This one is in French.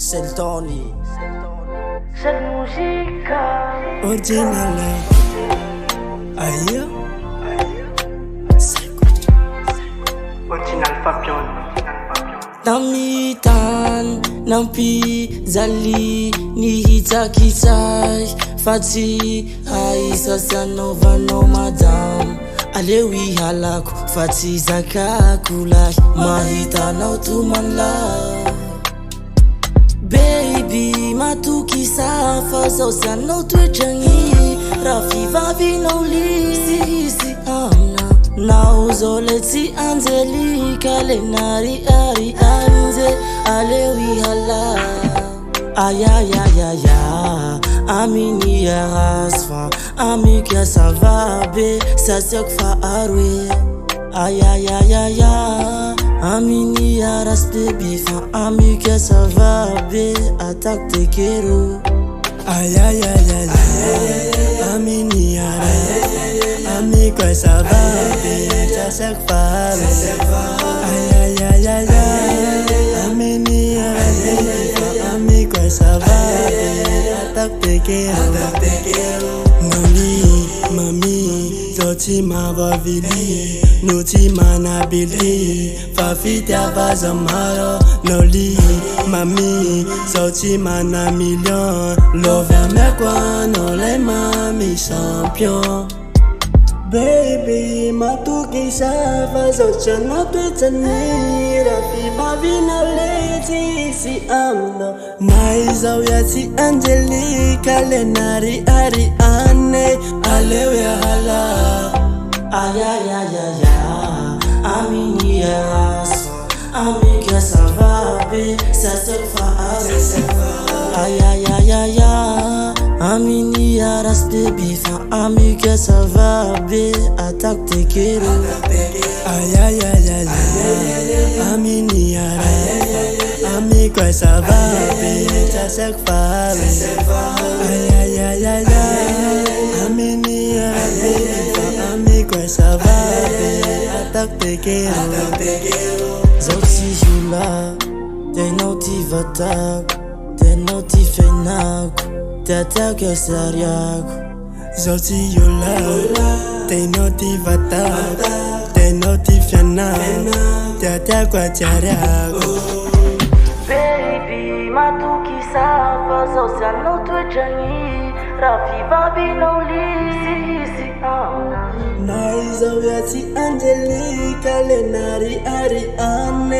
Seltoni Cette musique original. Aïe, original Fabian. Namitan, nampi, zali, ni hitakitsai, fati, haisa sanovano madam. Alewi halako, fati zakakulai, mahita nautumanla. Baby, matuki safa, sausa no twichangi, rafi vavi no lisi, amna. Now zoleti anzeli kale nari ari anze alewi hala ayayayaya amini ya rasfa amika savabe sasek fa arwe ayayayaya amini ya raspe bifa amika savabe attaque te kero ayayayaya amini ya Amigo ça va bien, ça se fait. Aïe aïe aïe aïe, amini amigo ça va bien, attaque te quiero. Noli, mami, zoti ma vavili, noti mana bili, fafita vazamaro. Noli, mami, zoti mana million, love me quoi, non les mami champion. Baby, matuki safa, zochana petani, rafi mavina leti si amno. Naiza uyati Angelica, lenari Ariane, alewe hala. Ayayayaya, amini yaso, amiga savabe, sasefa ayayayaya. Amini ya raspe bifa amiga savabe attaque te kero ayayayaya amini ya amiga savabe sasek fa ayayayaya amini ya amiga savabe attaque te kero zoti jula te noti vatak te noti fenak T'attaques sérieux, Zoti yola, t'es notivata, t'es notifiana, t'attaques tiariago. Baby, matuki safa, zosa no twichangi, rafi vabi no lisi amna. Naiza uyati Angelica, lenari Ariane.